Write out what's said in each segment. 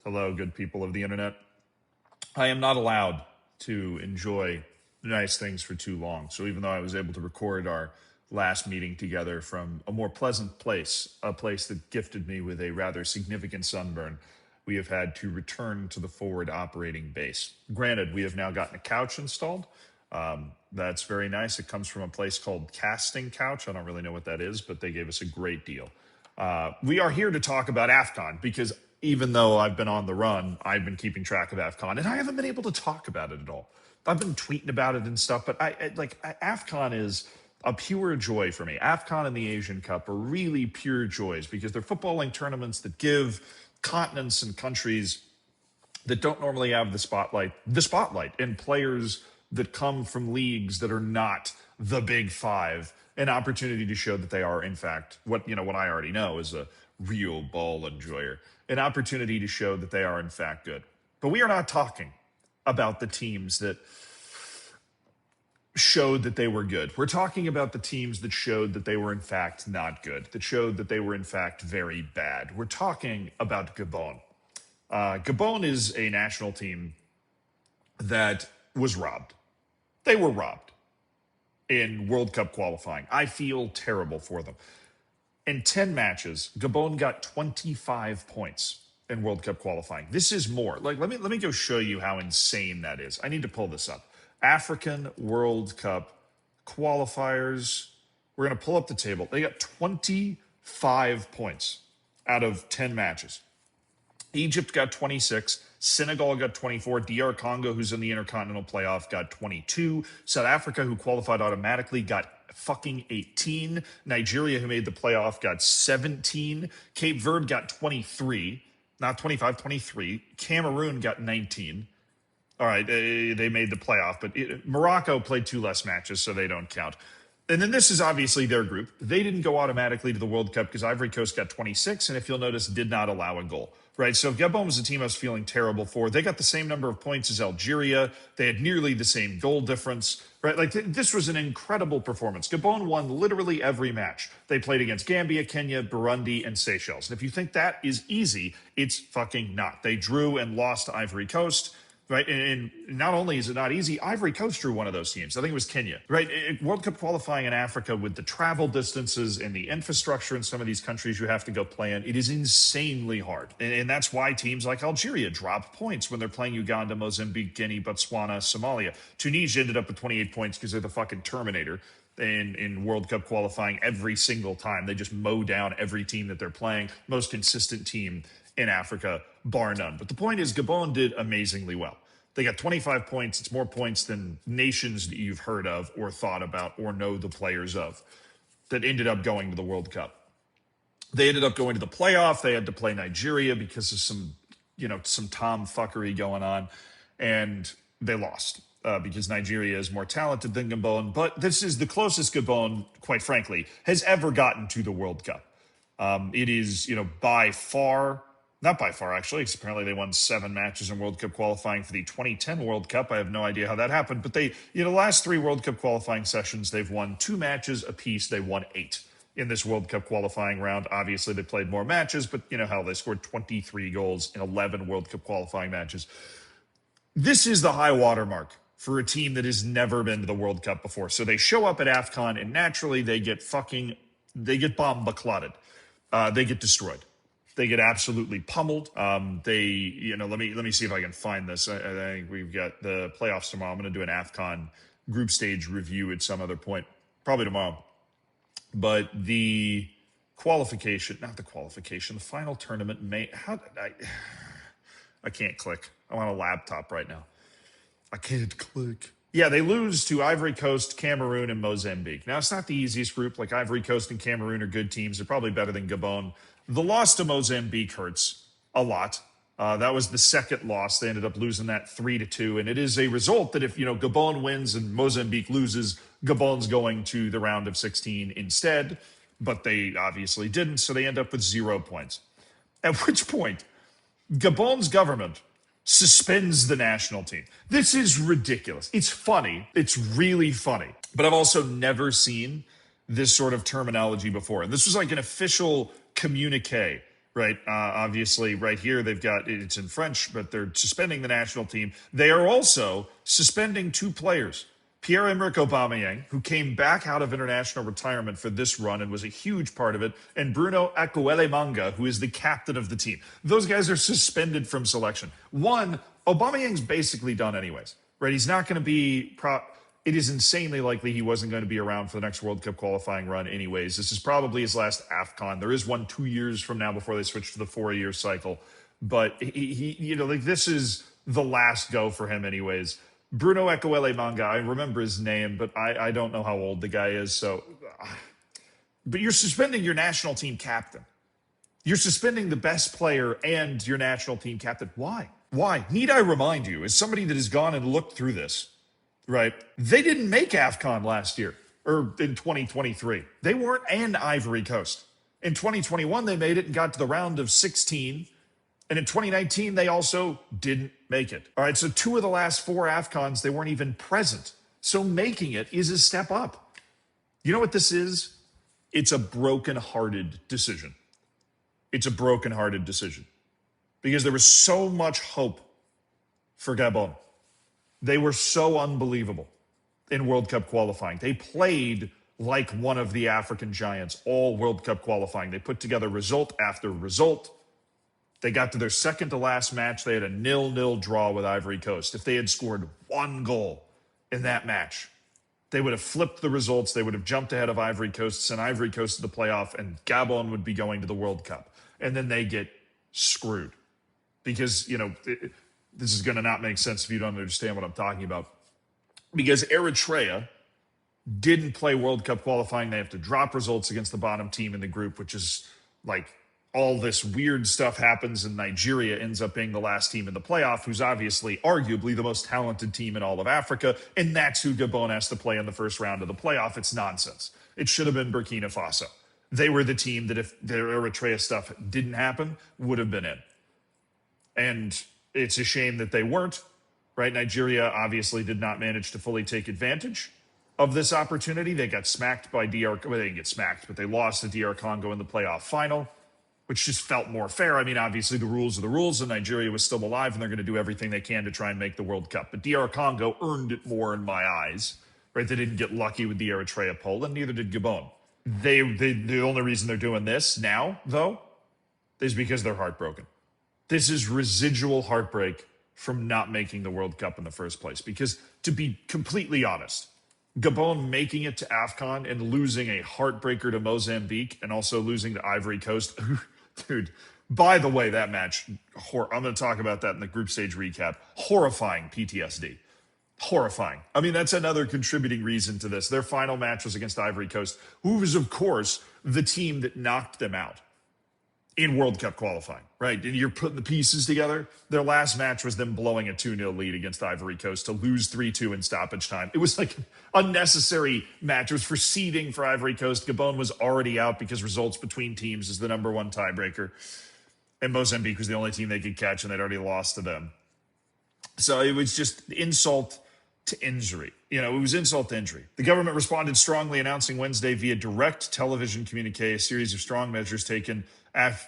Hello, good people of the internet. I am not allowed to enjoy nice things for too long. So even though I was able to record our last meeting together from a more pleasant place, a place that gifted me with a rather significant sunburn, we have had to return to the forward operating base. Granted, we have now gotten a couch installed. That's very nice. It comes from a place called Casting Couch. I don't really know what that is, but they gave us a great deal. We are here to talk about AFCON because even though I've been on the run, I've been keeping track of AFCON, and I haven't been able to talk about it at all. I've been tweeting about it and stuff, but AFCON is a pure joy for me. AFCON and the Asian Cup are really pure joys because they're footballing tournaments that give continents and countries that don't normally have the spotlight, and players that come from leagues that are not the big five, an opportunity to show that they are, in fact, what I already know is a real ball enjoyer, an opportunity to show that they are, in fact, good. But we are not talking about the teams that showed that they were good. We're talking about the teams that showed that they were, in fact, not good, that showed that they were, in fact, very bad. We're talking about Gabon. Gabon is a national team that was robbed. They were robbed in World Cup qualifying. I feel terrible for them. In 10 matches, Gabon got 25 points in World Cup qualifying. This is more. Let me go show you how insane that is. I need to pull this up. African World Cup qualifiers. We're going to pull up the table. They got 25 points out of 10 matches. Egypt got 26, Senegal got 24, DR Congo, who's in the Intercontinental Playoff, got 22, South Africa, who qualified automatically, got fucking 18, Nigeria, who made the playoff, got 17, Cape Verde got 23, not 25, 23, Cameroon got 19. All right, they made the playoff, but Morocco played 2 less matches, so they don't count. And then this is obviously their group. They didn't go automatically to the World Cup because Ivory Coast got 26, and if you'll notice, did not allow a goal. Right, so Gabon was a team I was feeling terrible for. They got the same number of points as Algeria. They had nearly the same goal difference. Right, this was an incredible performance. Gabon won literally every match. They played against Gambia, Kenya, Burundi, and Seychelles. And if you think that is easy, it's fucking not. They drew and lost to Ivory Coast. Right, and not only is it not easy, Ivory Coast drew one of those teams. I think it was Kenya. Right, World Cup qualifying in Africa with the travel distances and the infrastructure in some of these countries you have to go play in, it is insanely hard. And that's why teams like Algeria drop points when they're playing Uganda, Mozambique, Guinea, Botswana, Somalia. Tunisia ended up with 28 points because they're the fucking Terminator in World Cup qualifying every single time. They just mow down every team that they're playing. Most consistent team in Africa, bar none. But the point is, Gabon did amazingly well. They got 25 points. It's more points than nations that you've heard of or thought about or know the players of that ended up going to the World Cup. They ended up going to the playoff. They had to play Nigeria because of some tomfuckery going on, and they lost because Nigeria is more talented than Gabon. But this is the closest Gabon, quite frankly, has ever gotten to the World Cup. It is, by far. Not by far, actually, because apparently they won 7 matches in World Cup qualifying for the 2010 World Cup. I have no idea how that happened, but they, the last 3 World Cup qualifying sessions, they've won 2 matches apiece. They won 8 in this World Cup qualifying round. Obviously, they played more matches, but hell, they scored 23 goals in 11 World Cup qualifying matches. This is the high watermark for a team that has never been to the World Cup before. So they show up at AFCON, and naturally, they get bomba-clotted. They get destroyed. They get absolutely pummeled. Let me see if I can find this. I think we've got the playoffs tomorrow. I'm going to do an AFCON group stage review at some other point, probably tomorrow. But the final tournament I can't click. I'm on a laptop right now. I can't click. Yeah, they lose to Ivory Coast, Cameroon, and Mozambique. Now, it's not the easiest group. Like, Ivory Coast and Cameroon are good teams. They're probably better than Gabon. The loss to Mozambique hurts a lot. That was the second loss. They ended up losing that 3-2. And it is a result that if, Gabon wins and Mozambique loses, Gabon's going to the round of 16 instead. But they obviously didn't, so they end up with 0 points. At which point, Gabon's government suspends the national team. This is ridiculous. It's funny. It's really funny. But I've also never seen this sort of terminology before. And this was like an official communique right? Obviously, right here, it's in French, but they're suspending the national team. They are also suspending two players. Pierre-Emerick Aubameyang, who came back out of international retirement for this run and was a huge part of it, and Bruno Akwele-Manga, who is the captain of the team. Those guys are suspended from selection. One, Aubameyang's basically done anyways, right? He's not going to be it is insanely likely he wasn't going to be around for the next World Cup qualifying run anyways. This is probably his last AFCON. There is one 2 years from now before they switch to the 4-year cycle. But this is the last go for him anyways. Bruno Akwele-Manga, I remember his name, but I don't know how old the guy is. But you're suspending your national team captain. You're suspending the best player and your national team captain. Why? Why? Need I remind you, as somebody that has gone and looked through this, right? They didn't make AFCON last year or in 2023. They weren't in Ivory Coast. In 2021, they made it and got to the round of 16. And in 2019, they also didn't make it. All right, so 2 of the last 4 AFCONs, they weren't even present. So making it is a step up. You know what this is? It's a broken-hearted decision. It's a broken-hearted decision. Because there was so much hope for Gabon. They were so unbelievable in World Cup qualifying. They played like one of the African giants all World Cup qualifying. They put together result after result. They got to their second to last match. They had a 0-0 draw with Ivory Coast. If they had scored 1 goal in that match, they would have flipped the results. They would have jumped ahead of Ivory Coast, sent Ivory Coast to the playoff, and Gabon would be going to the World Cup. And then they get screwed because, this is going to not make sense if you don't understand what I'm talking about. Because Eritrea didn't play World Cup qualifying. They have to drop results against the bottom team in the group, which is like all this weird stuff happens, and Nigeria ends up being the last team in the playoff, who's obviously arguably the most talented team in all of Africa, and that's who Gabon has to play in the first round of the playoff. It's nonsense. It should have been Burkina Faso. They were the team that if their Eritrea stuff didn't happen, would have been in. And it's a shame that they weren't, right? Nigeria obviously did not manage to fully take advantage of this opportunity. They got smacked by DR. Well, they didn't get smacked, but they lost to DR Congo in the playoff final, which just felt more fair. I mean, obviously the rules are the rules, and Nigeria was still alive, and they're going to do everything they can to try and make the World Cup. But DR Congo earned it more in my eyes, right? They didn't get lucky with the Eritrea poll, and neither did Gabon. The only reason they're doing this now, though, is because they're heartbroken. This is residual heartbreak from not making the World Cup in the first place. Because to be completely honest, Gabon making it to AFCON and losing a heartbreaker to Mozambique and also losing to Ivory Coast. Dude, by the way, that match, I'm going to talk about that in the group stage recap. Horrifying PTSD. Horrifying. I mean, that's another contributing reason to this. Their final match was against Ivory Coast, who was, of course, the team that knocked them out in World Cup qualifying, right? And you're putting the pieces together. Their last match was them blowing a 2-0 lead against Ivory Coast to lose 3-2 in stoppage time. It was like an unnecessary match. It was for seeding for Ivory Coast. Gabon was already out because results between teams is the number 1 tiebreaker. And Mozambique was the only team they could catch, and they'd already lost to them. So it was just insult to injury. It was insult to injury. The government responded strongly, announcing Wednesday via direct television communique a series of strong measures taken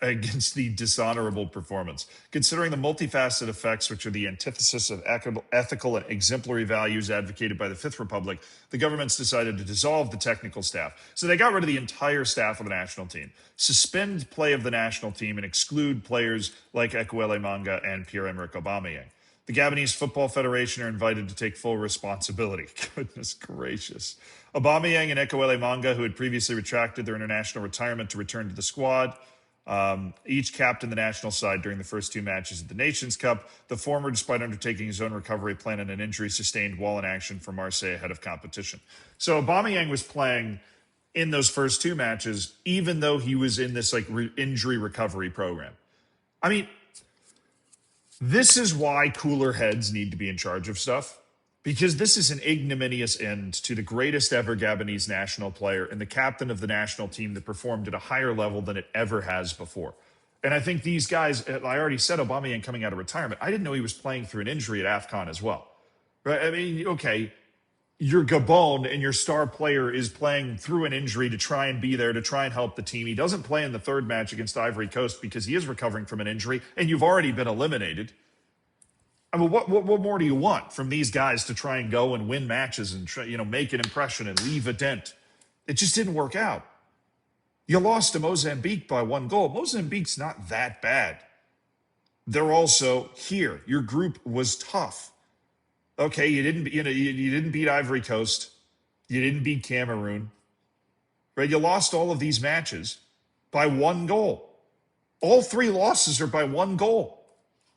against the dishonorable performance. Considering the multifaceted effects, which are the antithesis of ethical and exemplary values advocated by the Fifth Republic, the government's decided to dissolve the technical staff. So they got rid of the entire staff of the national team, suspend play of the national team, and exclude players like Akwele-Manga and Pierre-Emerick Aubameyang. The Gabonese Football Federation are invited to take full responsibility. Goodness gracious. Aubameyang and Akwele-Manga, who had previously retracted their international retirement to return to the squad, each captained the national side during the first 2 matches of the Nations Cup. The former, despite undertaking his own recovery plan and an injury sustained while in action for Marseille ahead of competition. So Aubameyang was playing in those first 2 matches, even though he was in this injury recovery program. I mean, this is why cooler heads need to be in charge of stuff, because this is an ignominious end to the greatest ever Gabonese national player and the captain of the national team that performed at a higher level than it ever has before. And I think these guys, I already said Aubameyang coming out of retirement. I didn't know he was playing through an injury at AFCON as well. Right? I mean, okay, you're Gabon and your star player is playing through an injury to try and be there, to try and help the team. He doesn't play in the third match against Ivory Coast because he is recovering from an injury, and you've already been eliminated. I mean, what more do you want from these guys to try and go and win matches and try, make an impression and leave a dent? It just didn't work out. You lost to Mozambique by 1 goal. Mozambique's not that bad. They're also here. Your group was tough. Okay, you didn't beat Ivory Coast. You didn't beat Cameroon. Right? You lost all of these matches by 1 goal. All 3 losses are by 1 goal.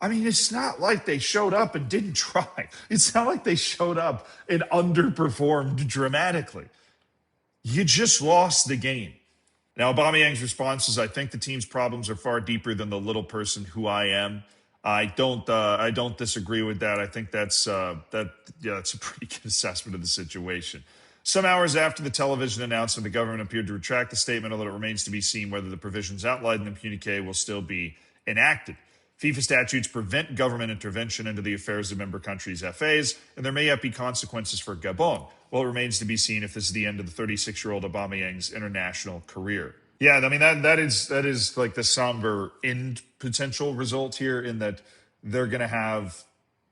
I mean, it's not like they showed up and didn't try. It's not like they showed up and underperformed dramatically. You just lost the game. Now, Aubameyang's response is, I think the team's problems are far deeper than the little person who I am. I don't disagree with that. I think that's a pretty good assessment of the situation. Some hours after the television announcement, the government appeared to retract the statement, although it remains to be seen whether the provisions outlined in the communique will still be enacted. FIFA statutes prevent government intervention into the affairs of member countries' FAs, and there may yet be consequences for Gabon. Well, it remains to be seen if this is the end of the 36-year-old Aubameyang's international career. Yeah, I mean, that is like the somber end potential result here, in that they're going to have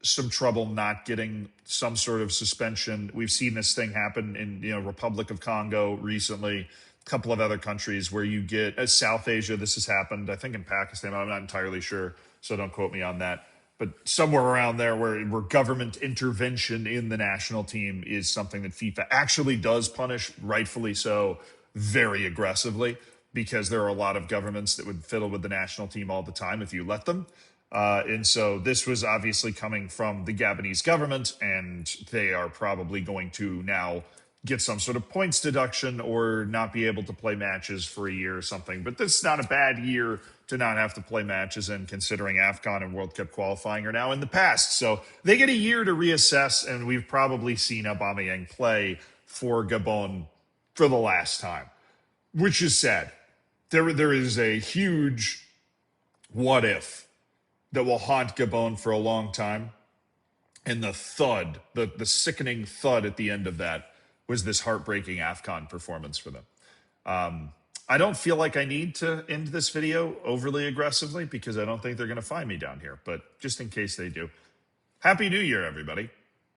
some trouble not getting some sort of suspension. We've seen this thing happen in Republic of Congo recently, a couple of other countries where you get South Asia. This has happened, I think, in Pakistan. I'm not entirely sure, so don't quote me on that. But somewhere around there where government intervention in the national team is something that FIFA actually does punish, rightfully so, very aggressively, because there are a lot of governments that would fiddle with the national team all the time if you let them. And so this was obviously coming from the Gabonese government, and they are probably going to now get some sort of points deduction or not be able to play matches for a year or something. But this is not a bad year to not have to play matches, and considering AFCON and World Cup qualifying are now in the past. So they get a year to reassess, and we've probably seen Aubameyang play for Gabon for the last time, which is sad. There is a huge what if that will haunt Gabon for a long time. And the thud, the sickening thud at the end of that was this heartbreaking AFCON performance for them. I don't feel like I need to end this video overly aggressively because I don't think they're going to find me down here. But just in case they do, Happy New Year, everybody.